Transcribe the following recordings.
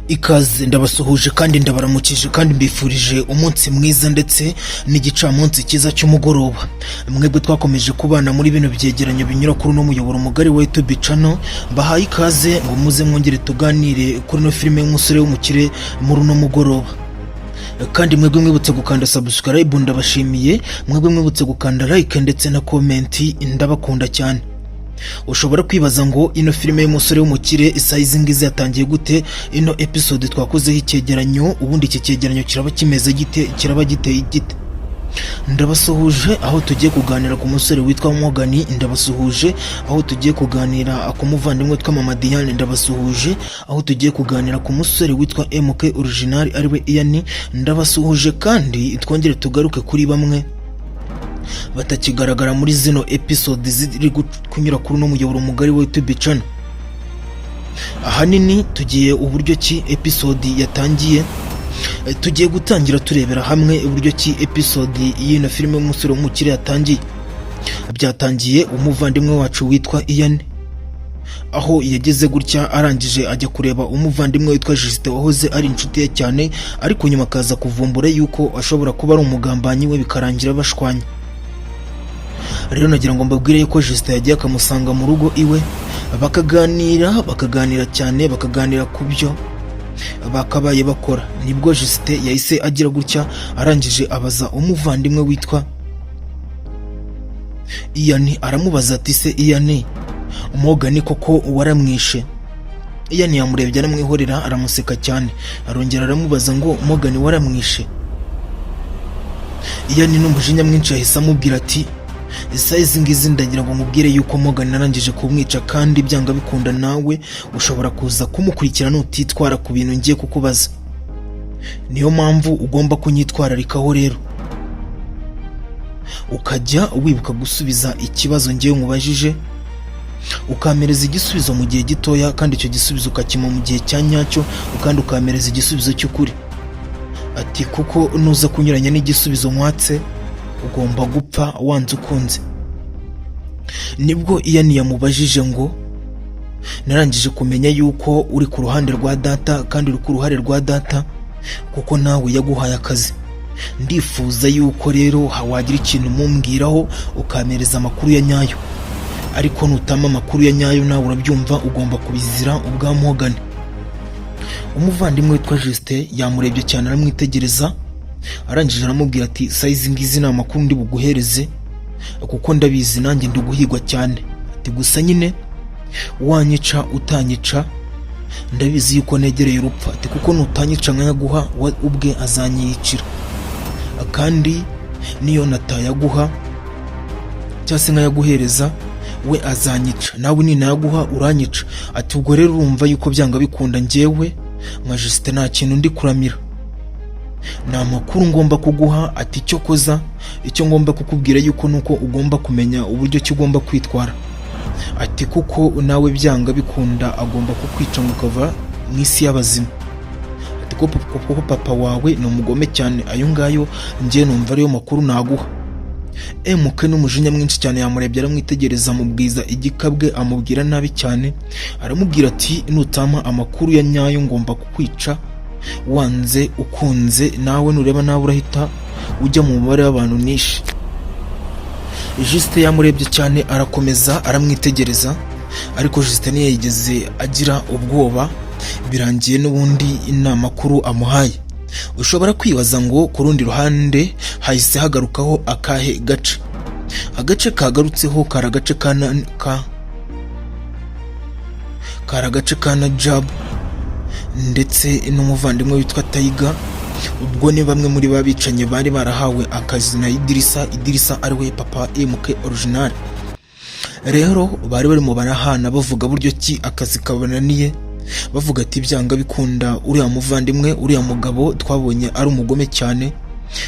Ikaze ndabasuhuje kandi ndabaramukije kandi mbifurije umunsi mwiza ndetse n'igicamunsi cyiza cy'umugoroba. Mwebwe twakomeje kubana muri bino byegeranyo binyura kuri no muyoboro mugari wa YouTube channel, bahaye ikaze ngo muze mwongere tuganire kuri no filime y'umusore w'umukire muri no mugoroba. Kandi mwebwe mwibutse gukanda subscribe ndabashimiye, mwebwe mwibutse gukanda like ndetse na comment ndabakunda cyane. Ushobora kwibaza ngo ino filime y'umusore w'umukire isayizi ngize yatangiye gute? Ino episode twakozeho icyegeranyo, ubundi iki cyegeranyo kiraba kimeze gite, kiraba giteye gite? Ndabasuhuje aho tugiye kuganira ku musore witwa Morgan, ndabasuhuje aho tugiye kuganira ku muvandimwe witwa Mama Diane, ndabasuhuje aho tugiye kuganira ku musore witwa MK Original ariwe Ian, ndabasuhuje kandi twongere tugaruke kuri bamwe batakigaragara muri zino episode ziri kunyura kuri no muyoboro mugari wa YouTube channel. Ahanini tugiye uburyo ki episode yatangiye, tugiye gutangira turebera hamwe uburyo ki episode y'ino filime y'umusore w'umukire yatangiye. Byatangiye umuvandimwe wacu witwa Ian, aho yageze gutya arangije ajya kureba umuvandimwe witwa Justin wahoze ari inshuti ye cyane, ariko nyuma akaza kuvumbura yuko ashobora kuba ari umugambanyi we bikarangira bashwanya. Rero nagira ngo mbabwire yuko Justin yagiye akamusanga mu rugo iwe, bakaganira cyane, bakaganira ku byo bakabaye bakora. Nibwo Justin yahise agira gutya arangije abaza umuvandimwe witwa Ian, aramubaza ati se Ian, Morgan koko waramwishe? Ian yamurebye aramwihorera aramuseka cyane, arongera aramubaza ngo Morgan waramwishe? Ian n'umujinya mwinshi yahise amubwira ati isayizi ngizi ndagira ngo mubwire yuko Morgan narangije kumwica, kandi byanga bikunda nawe ushobora kuza kumukurikira nutitwara ku bintu ngiye kukubaza. Niyo mpamvu ugomba kunyitwararikaho rero, ukajya wibuka gusubiza ikibazo ngiye nkubajije, ukamereza igisubizo mu gihe gitoya, kandi icyo gisubizo ukakima mu gihe cya nyacyo, kandi ukamereza igisubizo cy'ukuri. Ati kuko nuza kunyuranya n'igisubizo nkwatse ugomba gupfa wanze ukunze. Nibwo Ian yamubajije ngo narangije kumenya yuko uri ku ruhande rwa data, kandi uri ku ruhare rwa data kuko nawe yaguhaye akazi. Ndifuza yuko rero wagira ikintu mumbwiraho ukamereza amakuru ya nyayo, ariko nutama amakuru ya nyayo nawe urabyumva ugomba kubizira ubwa Morgan. Umuvandimwe witwa Justin yamurebye cyane aramwitegereza, arangije aramubwira ati sayizi ngizi ni amakuru ndi buguhereze kuko ndabizi nanjye nduguhigwa cyane. Ati gusa nyine wanyica utanyica ndabizi yuko negereye urupfu. Ati kuko nutanyica nkayaguha ubwe azanyiyicira, kandi niyo natayaguha cyangwa se nkayaguhereza we azanyica, nawe ninayaguha uranyica. Ati ubwo rero urumva yuko byanga bikunda njyewe nka Justin nta kintu ndi kuramira, nta makuru ngomba kuguha. Ati icyo koza, icyo ngomba kukubwira yuko nuko ugomba kumenya uburyo ki ugomba kwitwara. Ati kuko nawe byanga bikunda agomba kukwica ngo ukava mu isi y'abazima. Ati kuko papa wawe ni umugome cyane. Ayo ngayo njye numva ariyo makuru naguha. MK n'umujinya mwinshi cyane yamurebye aramwitegereza, amubwiza igikabwe, amubwira nabi cyane, aramubwira ati nutama amakuru ya nyayo ngomba kukwica wanze ukunze, nawe nureba nawe urahita ujya mu mubare w'abantu nishe. Justin yamurebye cyane arakomeza aramwitegereza, ariko Justin ntiyigeze agira ubwoba, birangiye n'ubundi inama makuru amuhaye. Ushobora kwibaza ngo ku rundi ruhande hahise hagarukaho akahe gace? Agace kagarutseho karagace ka Najab ndetse n'umuvandimwe witwa Taiga. Ubwo ni bamwe muri babicanye bari barahawe akazi na Idirisa ariwe papa MK Original. Rero bari barimo barahana bavuga buryo ki akazi kabananiye, bavuga ati byanga bikunda uriya muvandimwe, uriya mugabo twabonye ari umugome cyane,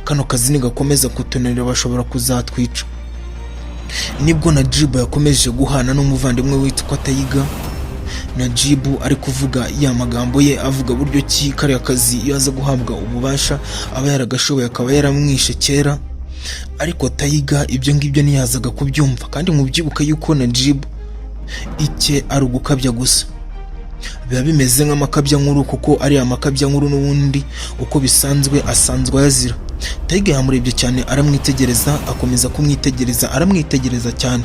kano kazi nigakomeza kutunanira bashobora kuzatwica. Nibwo Najib yakomeje guhana n'umuvandimwe witwa Taiga. Najib ari kuvuga ya magambo ye avuga buryo ki kariya kazi iyo aza guhabwa ububasha aba yaragashoboye akaba yaramwishe kera, ariko Taiga ibyo ngibyo ntiyazaga kubyumva. Kandi mubyibuka yuko Najib icye ari ugukabya gusa. biba bimeze nk'amakabya nkuru kuko ari amakabya nkuru n'ubundi uko bisanzwe asanzwe ayazira. Tiger yamurebye cyane aramwitegereza, akomeza kumwitegereza, aramwitegereza cyane,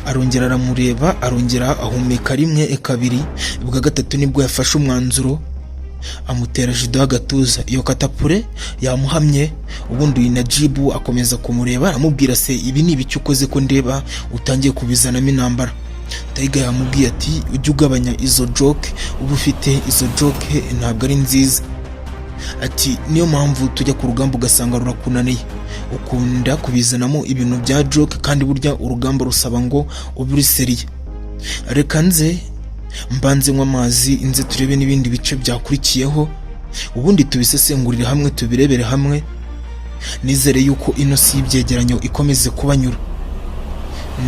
arongera aramureba, arongera ahumeka rimwe kabiri, bwa gatatu nibwo yafashe umwanzuro amutera judo y'agatuza. Iyo katapure yamuhamye, ubundi Najibu akomeza kumureba aramubwira se ibi ni ibiki ukoze ko ndeba utangiye kubizanamo intambara. Tiger yamubwiye ati ujye ugabanya izo joke uba ufite, izo joke ntabwo ari nziza. Ati niyo mpamvu tujya ku rugamba ugasanga rurakunaniye, ukunda kubizanamo ibintu bya joke kandi burya urugamba rusaba ngo ube uri seriye. Reka nze mbanze nywa amazi inze turebe n'ibindi bice byakurikiyeho, ubundi tubisesengurire hamwe, tubirebere hamwe. Nizere yuko ino si y'ibyegeranyo ikomeze kubanyura,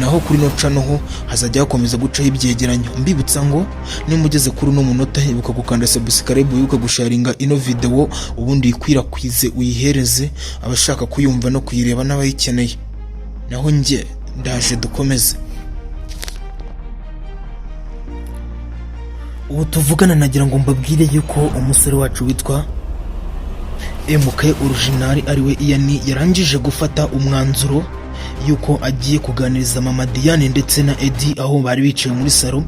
naho kuri no channel ho hazajya hakomeza gucaho ibyegeranyo. Mbibutsa ngo nimugeze kuri no munota ibuka gukanda subscribe, wibuka gusharinga ino video, ubundi ikwirakwize uyihereze abashaka kuyumva no kuyireba n'abayikeneye. Naho nge ndaje dukomeze. Ubu tuvugana nagira ngo mbabwire yuko umusore wacu witwa MK Original ariwe Ian yarangije gufata umwanzuro yuko agiye kuganiriza Mama Diane ndetse na Eddie aho bari bicaye muri salo,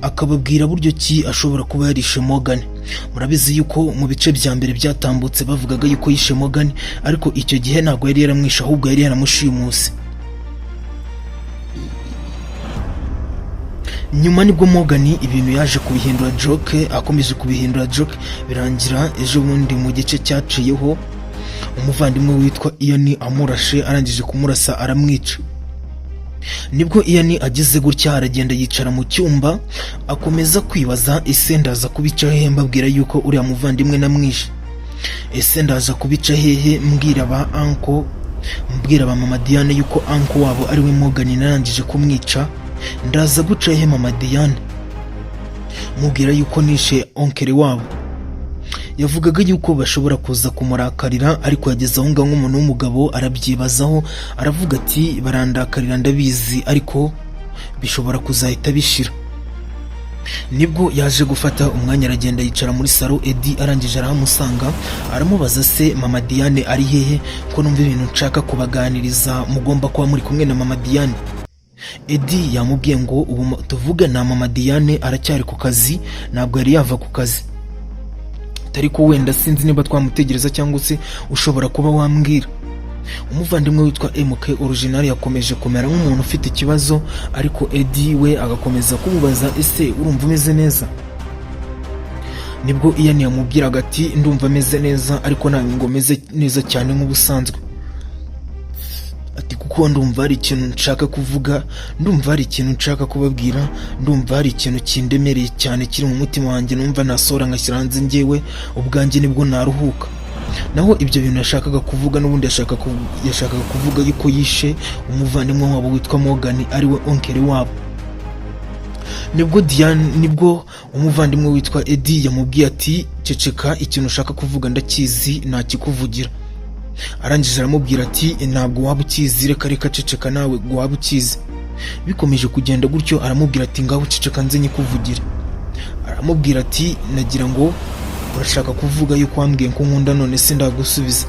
akababwira buryo ki ashobora kuba yarishe Morgan. Murabizi yuko mu bice bya mbere byatambutse bavugaga yuko yishe Morgan, ariko icyo gihe ntabwo yari yaramwishe ahubwo yari yaramushimuse. Nyuma nibwo Morgan ibintu yaje kubihindura joke, akomeje kubihindura joke, birangira ejo bundi mu gice cyaciyeho umuvandimwe witwa Ian amurashe, arangije kumurasa aramwica. Nibwo Ian ageze gutya aragenda yicara mu cyumba, akomeza kwibaza ese ndaza kubica hehe mbabwira yuko uriya muvandimwe namwishe, ese ndaza kubica hehe mbwira ba uncle, mbwira ba Mama Diane yuko uncle wabo ariwe Morgan narangije kumwica, ndaza guca hehe Mama Diane mubwira yuko nishe onkere wabo. Yavugaga yuko bashobora kuza kumurakarira, ariko yageze aho ngaho nk'umuntu w'umugabo arabyibazaho, aravuga ati barandakarira ndabizi ariko bishobora kuzahita bishira. Nibwo yaje gufata umwanya aragenda yicara muri salo. Eddie arangije arahamusanga, aramubaza se Mama Diane ari hehe ko numva ibintu nshaka kubaganiriza, mugomba kuba muri kumwe na Mama Diane. Eddie yamubwiye ngo ubu tuvuga na Mama Diane aracyari ku kazi, ntabwo yari yava ku kazi, ariko wenda sinzi niba twamutegereza cyangwa se ushobora kuba wambwira. Umuvandimwe witwa MK Original yakomeje kumera nk'umuntu ufite ikibazo, ariko Eddie we agakomeza kumubaza ese urumva umeze neza. Nibwo Ian yamubwiraga ati ndumva ameze neza ariko ntabwo ngo meze neza cyane nk'ubusanzwe, ati kuko ndumva hari ikintu nshaka kuvuga, ndumva hari ikintu nshaka kubabwira, ndumva hari ikintu kindemereye cyane kiri mu mutima wanjye numva nasora ngashyira hanze njyewe ubwanjye nibwo naruhuka. Naho ibyo bintu yashakaga kuvuga n'ubundi yashakaga kuvuga yuko yishe umuvandimwe wabo witwa Morgan ariwe onkere wabo. Nibwo umuvandimwe witwa Eddie yamubwiye ati ceceka, ikintu ushaka kuvuga ndakizi nakikuvugira. Arangije aramubwira ati ntabwo waba ukizi, reka ceceka nawe waba ukizi. Bikomeje kugenda gutyo aramubwira ati ngaho ceceka nze nyikuvugire. Aramubwira ati nagira ngo urashaka kuvuga yuko wambwiye ko nkunda none se ndagusubiza.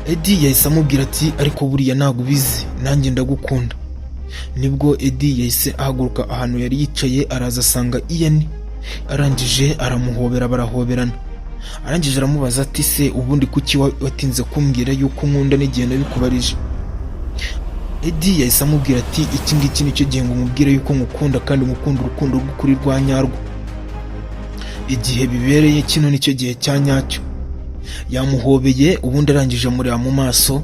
Eddie yahise amubwira ati ariko buriya ntabwo ubizi nanjye ndagukunda. Nibwo Eddie yahise ahaguruka ahantu yari yicaye araza asanga Ian, arangije aramuhobera, barahoberana. Arangije aramubaza ati se ubundi kuki watinze kumbwira yuko nkunda n'igihe nabikubarije. Eddie yahise amubwira ati iki ngiki nicyo gihe ngo mubwire yuko ngukunda kandi ngukunda urukundo rw'ukuri rwa nyarwo, igihe bibereye kino nicyo gihe cya nyacyo. Yamuhobeye ubundi arangije amureba mu maso,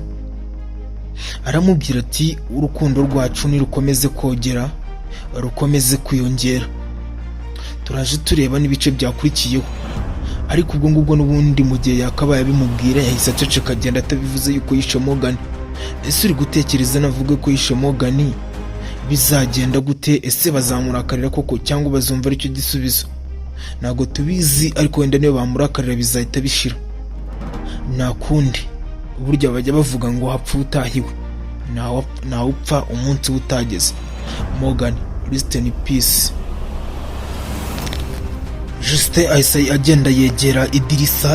aramubwira ati urukundo rwacu nirukomeze kogera, rukomeze kwiyongera, turaje tureba n'ibice byakurikiyeho. Ariko ubwo ngubwo n'ubundi mu gihe yakabaye abimubwira yahise aceceka agenda atabivuze yuko yishe Morgan. Ese uri gutekereza navuga ko yishe Morgan bizagenda gute? Ese bazamurakarira koko cyangwa bazumva aricyo gisubizo? Ntabwo tubizi, ariko wenda niyo bamurakarira bizahita bishira. Nta kundi, burya bajya bavuga ngo hapfa utahiwe, ntawe upfa umunsi utageze. Morgan, rest in peace. Justin ahise agenda yegera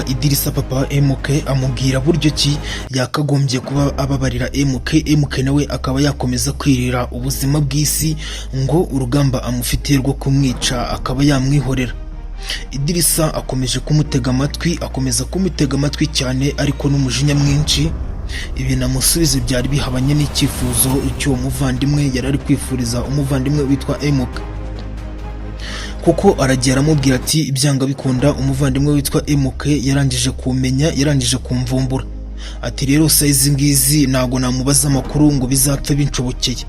Idirisa papa wa MK amubwira buryo ki yakagombye kuba ababarira MK nawe akaba yakomeza kwirira ubuzima bw'isi ngo urugamba amufitiye rwo kumwica akaba yamwihorera. Idirisa akomeje kumutega amatwi cyane ariko n'umujinya mwinshi. Ibi namusubize byari bihabanye n'icyifuzo cy'uwo muvandimwe yari ari kwifuriza umuvandimwe witwa MK, kuko aragiye aramubwira ati ibyanga bikunda umuvandimwe witwa MK yarangije kumvumbura, ati rero izi ngizi ntago namubaza amakuru ngo bizapfe binshobokeye,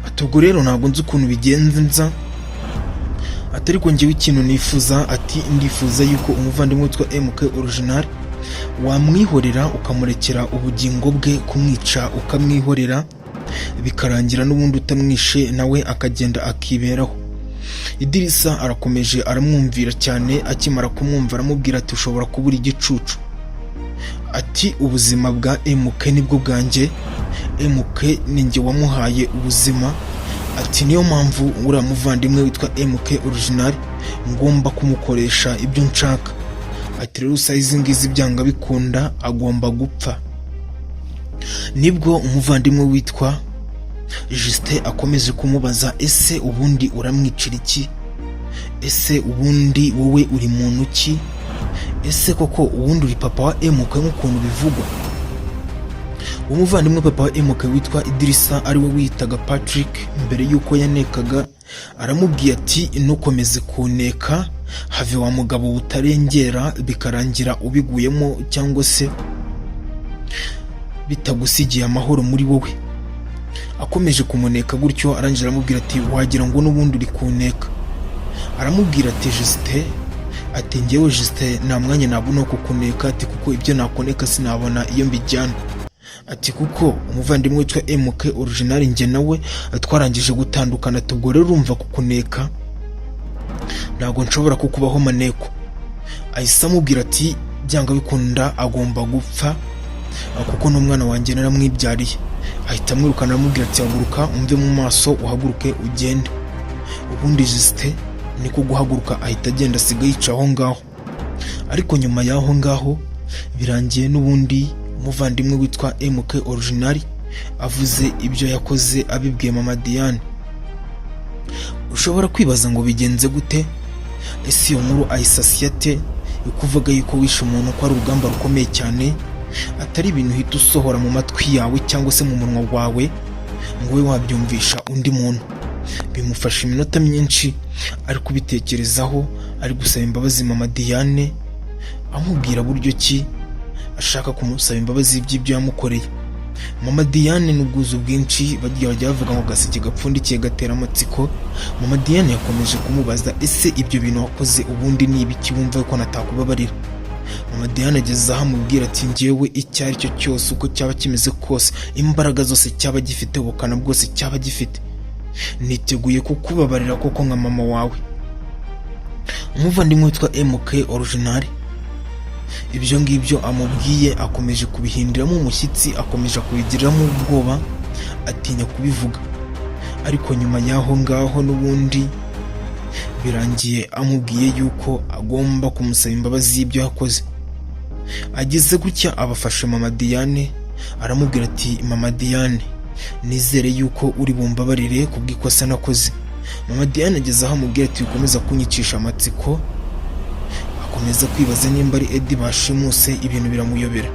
ati ubwo rero ntago nzi ukuntu bigenza, ati ariko njyewe ikintu nifuza, ati ndifuza yuko umuvandimwe witwa MK original wamwihorera ukamurekera ubugingo bwe, kumwica ukamwihorera bikarangira n'ubundi utamwishe nawe akagenda akiberaho. Idirisa arakomeje aramwumvira cyane, akimara kumwumva aramubwira ati ushobora kubura igicucu, ati ubuzima bwa MK nibwo bwanjye, MK ninjye wamuhaye ubuzima, ati niyo mpamvu uriya muvandimwe witwa MK original ngomba kumukoresha ibyo nshaka, ati rero izi ngizi byanga bikunda agomba gupfa. Nibwo umuvandimwe witwa Justin akomeje kumubaza ese ubundi uramwicira iki, ese ubundi wowe uri muntu ki, ese koko ubundi uri papa wa MK nk'ukuntu bivugwa. Umuvandimwe papa wa MK witwa Idirisa ari we wiyitaga Patrick mbere yuko yanekaga, aramubwiye ati ntukomeze kuneka, have wa mugabo utarengera bikarangira ubiguyemo cyangwa se bitagusigiye amahoro muri wowe. Akomeje kumuneka gutyo arangije aramubwira ati wagira ngo n'ubundi uri kuneka. Aramubwira ati Justin, ati njyewe Justin nta mwanya nabona wo kukuneka, ati kuko ibyo nakoneka sinabona iyo mbijyana, ati kuko umuvandimwe witwa MK original njye nawe twarangije gutandukana, tubwo rero urumva kukuneka ntago nshobora kukubaho maneko. Ahise amubwira ati byanga bikunda agomba gupfa kuko n'umwana wanjye naramwibyariye. Ahita amwirukana aramubwira ati haguruka umve mu maso uhaguruke ugende. Ubundi Justin niko guhaguruka ahita agenda asiga yica aho ngaho. Ariko nyuma y'aho ngaho birangiye n'ubundi umuvandimwe witwa MK original avuze ibyo yakoze abibwiye mama Diane. Ushobora kwibaza ngo bigenze gute, ese iyo nkuru ayisasiyate kuvuga yuko wishe umuntu ko ari urugamba rukomeye cyane, atari ibintu uhita usohora mu matwi yawe cyangwa se mu munwa wawe ngo we wabyumvisha undi muntu. Bimufasha iminota myinshi ari kubitekerezaho, ari gusaba imbabazi mama Diane, amubwira buryo ki ashaka kumusaba imbabazi by'ibyo yamukoreye. Mama Diane n'ubwuzu bwinshi bajya bavuga ngo gaseke gapfundikiye gatera amatsiko. Mama Diane yakomeje kumubaza ese ibyo bintu wakoze ubundi ni ibiki wumva ko natakubabarira. Mama Diane ageze aho amubwira ati njyewe icyo ari cyo cyose uko cyaba kimeze kose, imbaraga zose cyaba gifite, ubukana bwose cyaba gifite, niteguye kukubabarira koko nka mama wawe. Umuvandimwe witwa MK original ibyo ngibyo amubwiye akomeje kubihindiramo umushyitsi, akomeje kubigiriramo ubwoba, atinya kubivuga. Ariko nyuma y'aho ngaho n'ubundi birangiye amubwiye yuko agomba kumusaba imbabazi y'ibyo yakoze. Ageze gutya abafashe mama Diane, aramubwira ati mama Diane nizere yuko uri bumbabarire kubw'ikosa nakoze. Mama Diane ageze aho amubwira ati ukomeza kunyicisha amatsiko, akomeza kwibaza nimba ari Eddie bashimuse, ibintu biramuyobera.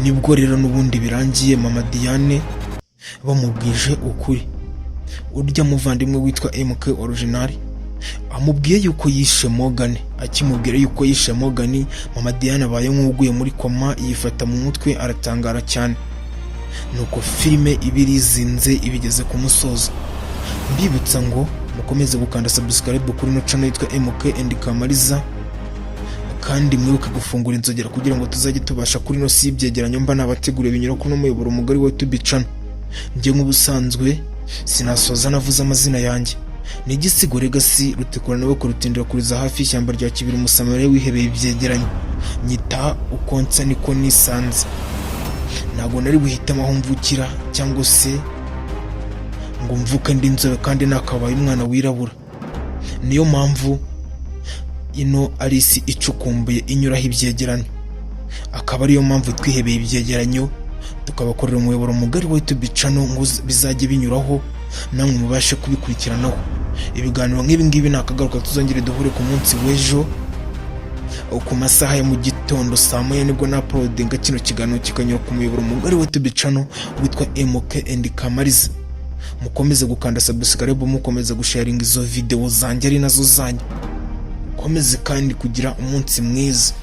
Nibwo rero n'ubundi birangiye mama Diane bamubwije ukuri. Urya muvandimwe witwa MK original amubwiye yuko yishe Morgan. Akimubwira yuko yishe Morgan, mama Diane abaye nk'uguye muri koma, yifata mu mutwe aratangara cyane. Nuko filime ibirizinze ibigeze ku musozo. Mbibutsa ngo mukomeze gukanda subscribe kuri no channel yitwa MK and Kamariza, kandi mwibuke gufungura inzogera kugira ngo tuzajye tubasha kuri no si ibyegeranyo mba nabategura binyura kuno muyoboro mugari wa YouTube channel. Njye nk'ubusanzwe sinasoza navuze amazina yanjye, ni Igisigo Legacy rutekura nawe kurutindira kuriza hafi y'ishyamba rya Kibiri Umusamariya wihebeye ibyegeranyo. Nyita ukonsa niko nisanze, ntago nari buhitamo aho mvukira cyangwa se ngo mvuke ndi inzobe kandi nakabaye umwana wirabura. niyo mpamvu ino ari isi icukumbuye inyuraho ibyegeranyo, akaba ariyo mpamvu twihebeye ibyegeranyo tukabakorera umuyoboro mugari wa YouTube channel ngo bizajye binyuraho namwe mubashe kubikurikiranaho. Ibiganiro nk'ibi ngibi nakagaruka tuzongere duhure ku munsi w'ejo ku masaha ya mu gitondo saa moya nibwo na uploadinga kino kiganiro kikanyura ku muyoboro mugari wa YouTube channel witwa MK and Kamariza. Mukomeze gukanda subscribe, mukomeze gusharinga izo video zanjye ari nazo zanyu. Mukomeze kandi kugira umunsi mwiza.